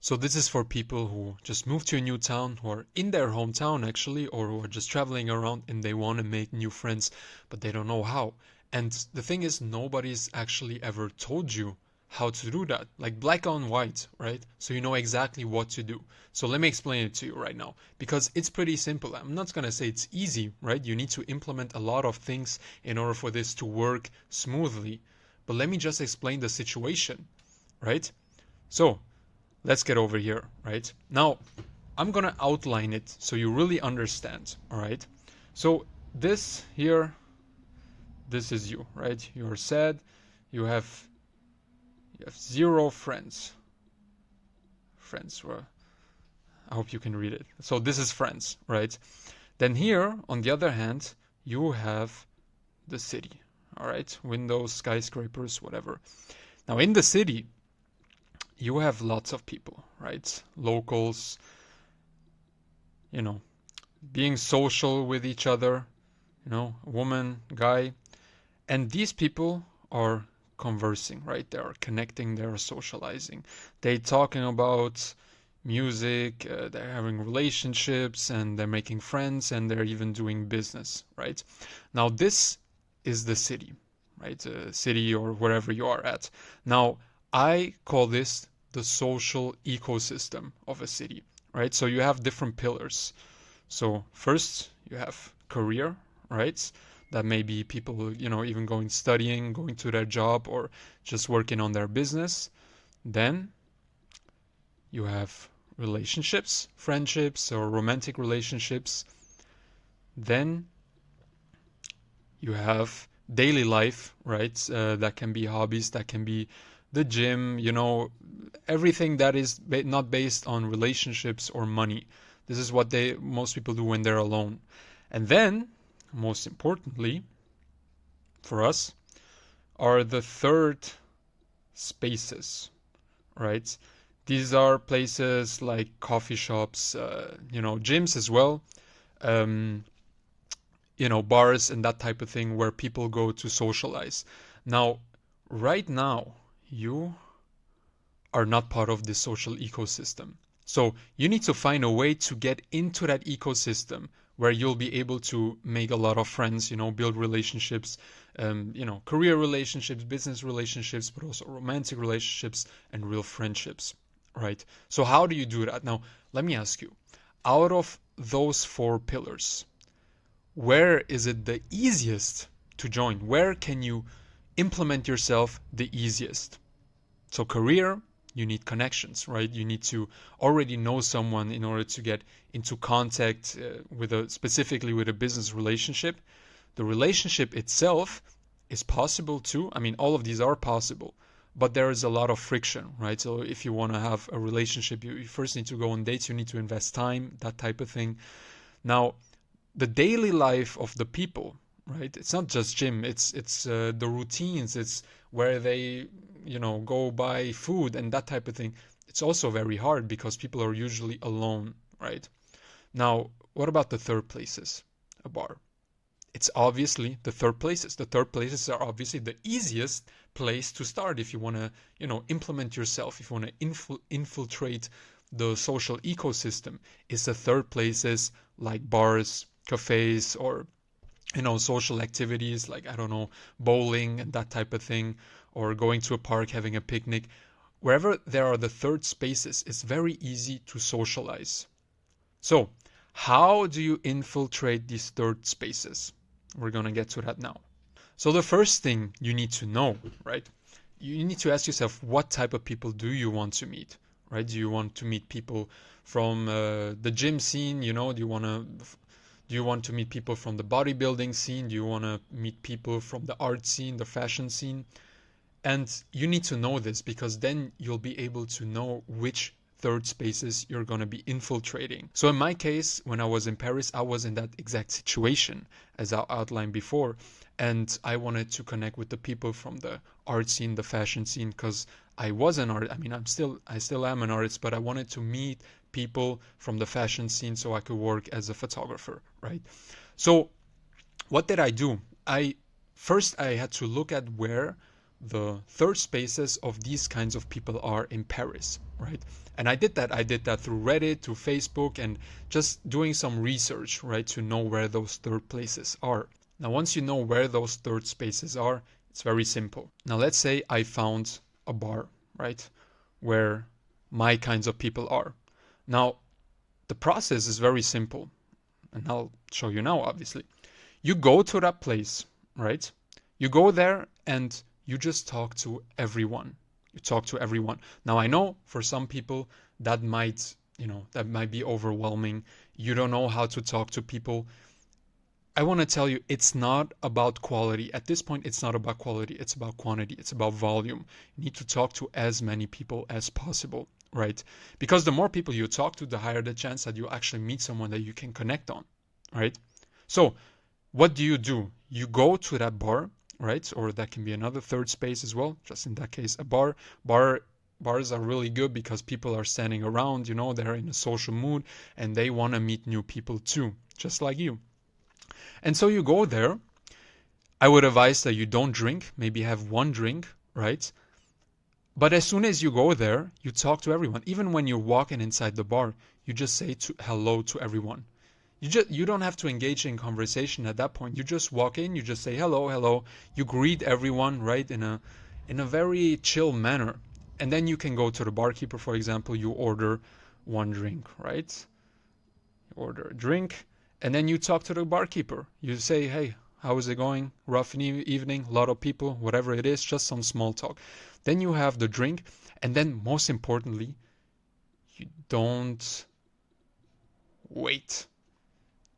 So this is for people who just moved to a new town, who are in their hometown actually, or who are just traveling around and they want to make new friends, but they don't know how. And the thing is, nobody's actually ever told you how to do that, like black on white, right? So you know exactly what to do. So let me explain it to you right now, because it's pretty simple. I'm not gonna say it's easy, right? You need to implement a lot of things in order for this to work smoothly. But let me just explain the situation, right? So let's get over here, right? Now, I'm gonna outline it so you really understand, all right? So this here, this is you, right? You're sad, you have zero friends. Friends, well, I hope you can read it. So this is friends, right? Then here, on the other hand, you have the city, all right? Windows, skyscrapers, whatever. Now in the city, you have lots of people, right? Locals, you know, being social with each other, woman, guy. And these people are conversing, right? They are connecting, they are socializing. They talking about music, they're having relationships, and they're making friends, and they're even doing business, right? Now this is the city, right? City or wherever you are at. Now I call this the social ecosystem of a city, right? So you have different pillars. So first you have career, right? That may be people, even going studying, going to their job, or just working on their business. Then you have relationships, friendships, or romantic relationships. Then you have daily life, right? That can be hobbies, that can be the gym, everything that is not based on relationships or money. This is what most people do when they're alone. And then, most importantly, for us, are the third spaces, right? These are places like coffee shops, gyms as well, um, bars and that type of thing where people go to socialize. Now, right now, you are not part of this social ecosystem. So you need to find a way to get into that ecosystem where you'll be able to make a lot of friends, build relationships, career relationships, business relationships, but also romantic relationships and real friendships, right? So how do you do that? Now, let me ask you, out of those four pillars, where is it the easiest to join? Where can you implement yourself the easiest? So career, you need connections, right? You need to already know someone in order to get into contact specifically with a business relationship. The relationship itself is possible too. I mean, all of these are possible, but there is a lot of friction, right? So if you want to have a relationship, you first need to go on dates, you need to invest time, that type of thing. Now, the daily life of the people, right? It's not just gym. It's the routines. It's where they go buy food and that type of thing. It's also very hard because people are usually alone, right? Now, what about the third places? A bar. It's obviously the third places. The third places are obviously the easiest place to start if you want to, implement yourself, if you want to infiltrate the social ecosystem. It's the third places like bars, cafes, or social activities like, I don't know, bowling and that type of thing, or going to a park, having a picnic. Wherever there are the third spaces, it's very easy to socialize. So how do you infiltrate these third spaces? We're going to get to that now. So the first thing you need to know, right? You need to ask yourself, what type of people do you want to meet, right? Do you want to meet people from the gym scene? Do you want to meet people from the bodybuilding scene? Do you want to meet people from the art scene, the fashion scene? And you need to know this because then you'll be able to know which third spaces you're going to be infiltrating. So in my case, when I was in Paris, I was in that exact situation as I outlined before. And I wanted to connect with the people from the art scene, the fashion scene, because I was an artist. I mean, I still am an artist, but I wanted to meet people from the fashion scene so I could work as a photographer, right? So what did I do? First I had to look at where the third spaces of these kinds of people are in Paris, right? And I did that through Reddit, through Facebook, and just doing some research, right, to know where those third places are. Now, once you know where those third spaces are, it's very simple. Now, let's say I found a bar, right, where my kinds of people are. Now, the process is very simple, and I'll show you now, obviously. You go to that place, right? You go there and you just talk to everyone. You talk to everyone. Now, I know for some people that might, that might be overwhelming. You don't know how to talk to people. I want to tell you, it's not about quality. At this point, it's not about quality. It's about quantity. It's about volume. You need to talk to as many people as possible, right? Because the more people you talk to, the higher the chance that you actually meet someone that you can connect on, right? So what do? You go to that bar, right? Or that can be another third space as well. Just in that case, a bar. Bars are really good because people are standing around, they're in a social mood and they want to meet new people too, just like you. And so you go there. I would advise that you don't drink, maybe have one drink, right? But as soon as you go there, you talk to everyone. Even when you're walking inside the bar, you just say hello to everyone. You don't have to engage in conversation at that point. You just walk in, you just say hello, hello. You greet everyone, right, in a very chill manner. And then you can go to the barkeeper, for example, you order one drink, right? You order a drink, and then you talk to the barkeeper. You say, hey, how is it going? Rough evening, a lot of people, whatever it is, just some small talk. Then you have the drink, and then most importantly, you don't wait.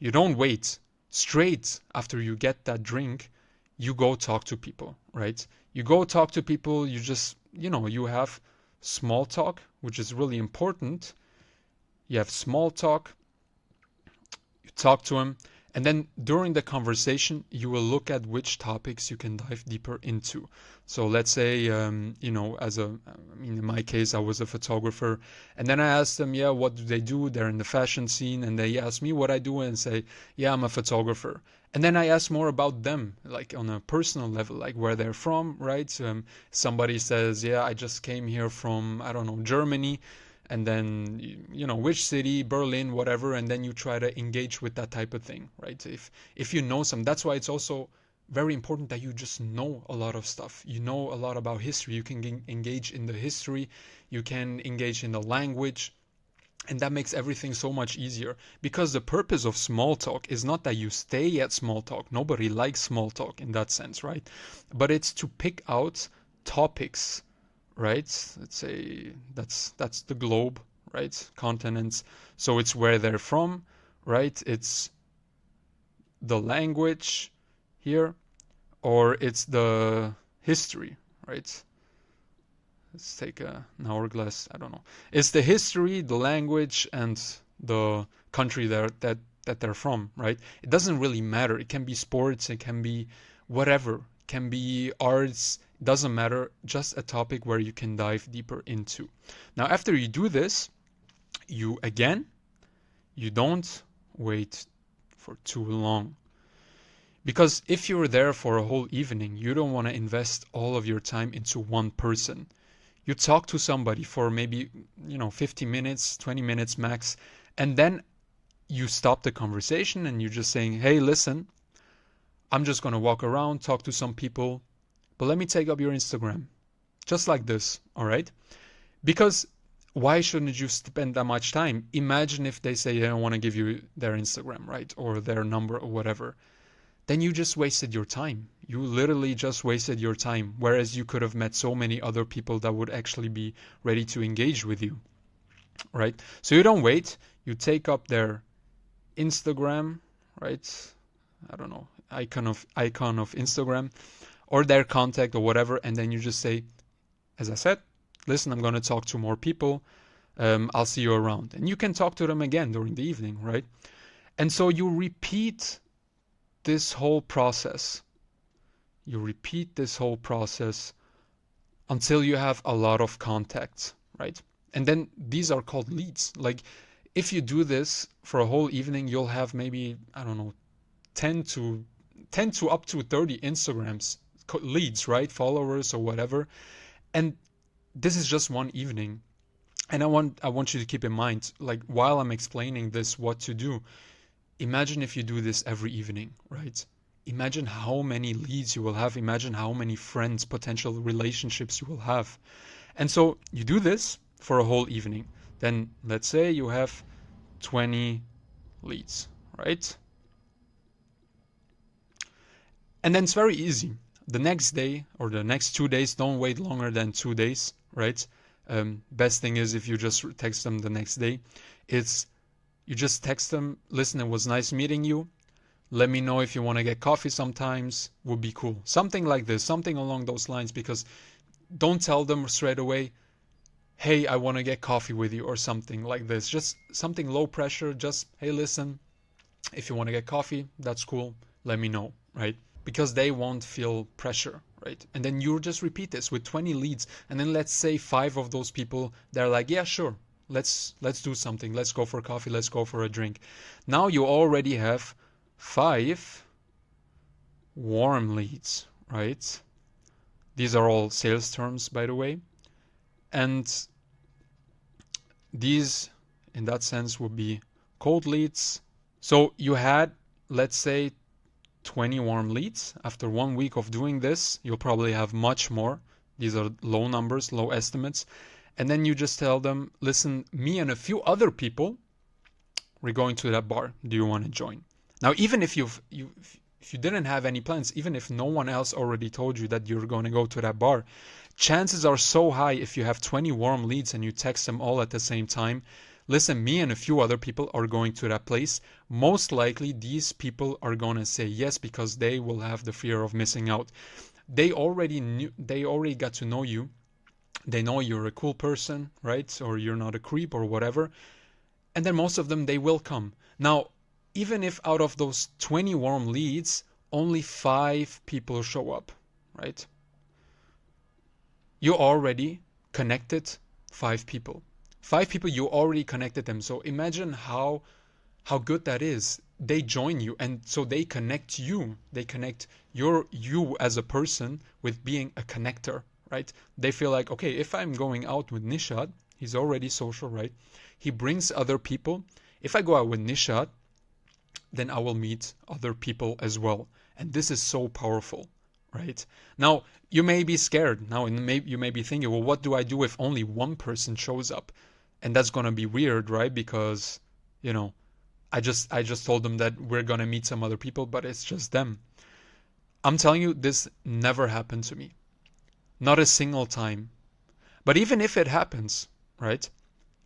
You don't wait. Straight after you get that drink, you go talk to people, right? You go talk to people, you just, you have small talk, which is really important. You have small talk, you talk to them, and then during the conversation, you will look at which topics you can dive deeper into. So let's say, in my case, I was a photographer, and then I asked them, yeah, what do they do? They're in the fashion scene, and they ask me what I do and say, yeah, I'm a photographer. And then I ask more about them, like on a personal level, like where they're from, right? Somebody says, yeah, I just came here from, I don't know, Germany. And then, which city, Berlin, whatever, and then you try to engage with that type of thing, right? If you know some, that's why it's also very important that you just know a lot of stuff. You know a lot about history. You can engage in the history. You can engage in the language. And that makes everything so much easier, because the purpose of small talk is not that you stay at small talk. Nobody likes small talk in that sense, right? But it's to pick out topics, right? Let's say that's the globe, right? Continents. So it's where they're from, right? It's the language here, or it's the history, right? Let's take an hourglass. I don't know. It's the history, the language, and the country that they're from, right? It doesn't really matter. It can be sports. It can be whatever. It can be arts. It doesn't matter. Just a topic where you can dive deeper into. Now, after you do this, you don't wait for too long. Because if you're there for a whole evening, you don't want to invest all of your time into one person. You talk to somebody for maybe, 50 minutes, 20 minutes max, and then you stop the conversation and you're just saying, hey, listen, I'm just going to walk around, talk to some people, but let me take up your Instagram. Just like this, all right? Because why shouldn't you spend that much time? Imagine if they say they don't want to give you their Instagram, right? Or their number or whatever. Then you just wasted your time. You literally just wasted your time, whereas you could have met so many other people that would actually be ready to engage with you, right? So you don't wait. You take up their Instagram, right? I don't know, icon of Instagram, or their contact or whatever, and then you just say, as I said, listen, I'm going to talk to more people. I'll see you around. And you can talk to them again during the evening, right? And so you repeat this whole process. You repeat this whole process until you have a lot of contacts, right? And then these are called leads. Like if you do this for a whole evening, you'll have maybe, I don't know, 10 to up to 30 Instagrams leads, right? Followers or whatever. And this is just one evening. And I want you to keep in mind, like while I'm explaining this, what to do, imagine if you do this every evening, right? Imagine how many leads you will have. Imagine how many friends, potential relationships you will have. And so you do this for a whole evening. Then let's say you have 20 leads, right? And then it's very easy. The next day or the next 2 days, don't wait longer than 2 days, right? Best thing is if you just text them the next day. It's you just text them, listen, it was nice meeting you. Let me know if you want to get coffee sometimes, would be cool. Something like this, something along those lines, because don't tell them straight away, hey, I want to get coffee with you or something like this. Just something low pressure, just, hey, listen, if you want to get coffee, that's cool. Let me know, right? Because they won't feel pressure, right? And then you just repeat this with 20 leads. And then let's say 5 of those people, they're like, yeah, sure. Let's do something. Let's go for coffee. Let's go for a drink. Now you already have 5 warm leads, right? These are all sales terms, by the way. And these, in that sense, would be cold leads. So you had, let's say, 20 warm leads. After 1 week of doing this, you'll probably have much more. These are low numbers, low estimates. And then you just tell them, listen, me and a few other people, we're going to that bar. Do you want to join? Now, even if you didn't have any plans, even if no one else already told you that you're going to go to that bar, chances are so high if you have 20 warm leads and you text them all at the same time, listen, me and a few other people are going to that place. Most likely these people are going to say yes because they will have the fear of missing out. They already got to know you. They know you're a cool person, right? Or you're not a creep or whatever. And then most of them, they will come. Now, even if out of those 20 warm leads, only 5 people show up, right? You already connected 5 people. 5 people, you already connected them. So imagine how good that is. They join you, and so they connect you. They connect you as a person with being a connector, right? They feel like, okay, if I'm going out with Nishad, he's already social, right? He brings other people. If I go out with Nishad, then I will meet other people as well. And this is so powerful, right? Now, you may be scared. Now, you may be thinking, well, what do I do if only one person shows up? And that's going to be weird, right? Because, I just told them that we're going to meet some other people, but it's just them. I'm telling you, this never happened to me. Not a single time. But even if it happens, right?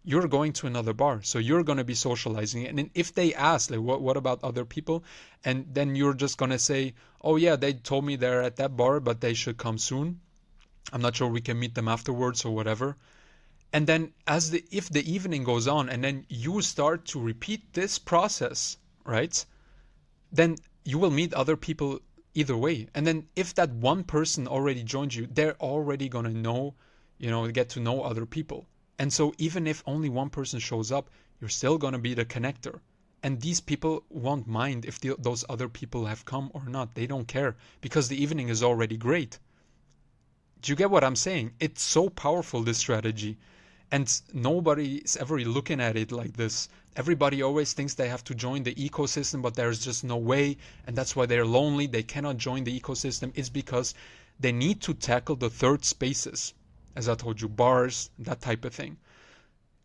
You're going to another bar, so you're going to be socializing. And if they ask, like, what about other people? And then you're just going to say, oh yeah, they told me they're at that bar, but they should come soon. I'm not sure we can meet them afterwards or whatever. And then if the evening goes on and then you start to repeat this process, right? Then you will meet other people either way. And then if that one person already joined you, they're already going to know, get to know other people. And so even if only one person shows up, you're still going to be the connector. And these people won't mind if those other people have come or not. They don't care because the evening is already great. Do you get what I'm saying? It's so powerful, this strategy. And nobody is ever looking at it like this. Everybody always thinks they have to join the ecosystem, but there's just no way. And that's why they're lonely. They cannot join the ecosystem. It's because they need to tackle the third spaces. As I told you, bars, that type of thing.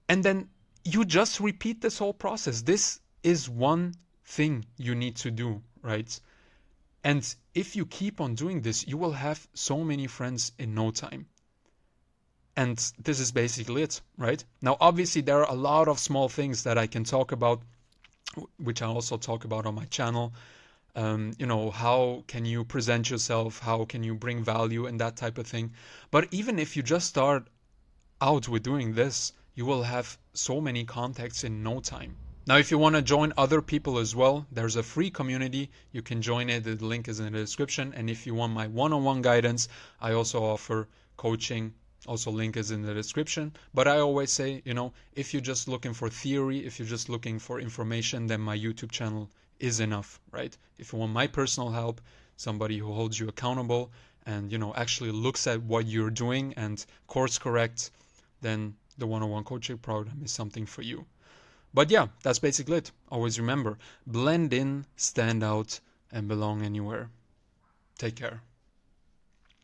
And then you just repeat this whole process. This is one thing you need to do, right? And if you keep on doing this, you will have so many friends in no time. And this is basically it, right? Now, obviously, there are a lot of small things that I can talk about, which I also talk about on my channel. How can you present yourself? How can you bring value and that type of thing? But even if you just start out with doing this, you will have so many contacts in no time. Now, if you want to join other people as well, there's a free community. You can join it. The link is in the description. And if you want my one-on-one guidance, I also offer coaching. Also, link is in the description. But I always say, if you're just looking for theory, if you're just looking for information, then my YouTube channel is enough, right? If you want my personal help, somebody who holds you accountable and, you know, actually looks at what you're doing and course corrects, then the one-on-one coaching program is something for you. But yeah, that's basically it. Always remember, blend in, stand out, and belong anywhere. Take care.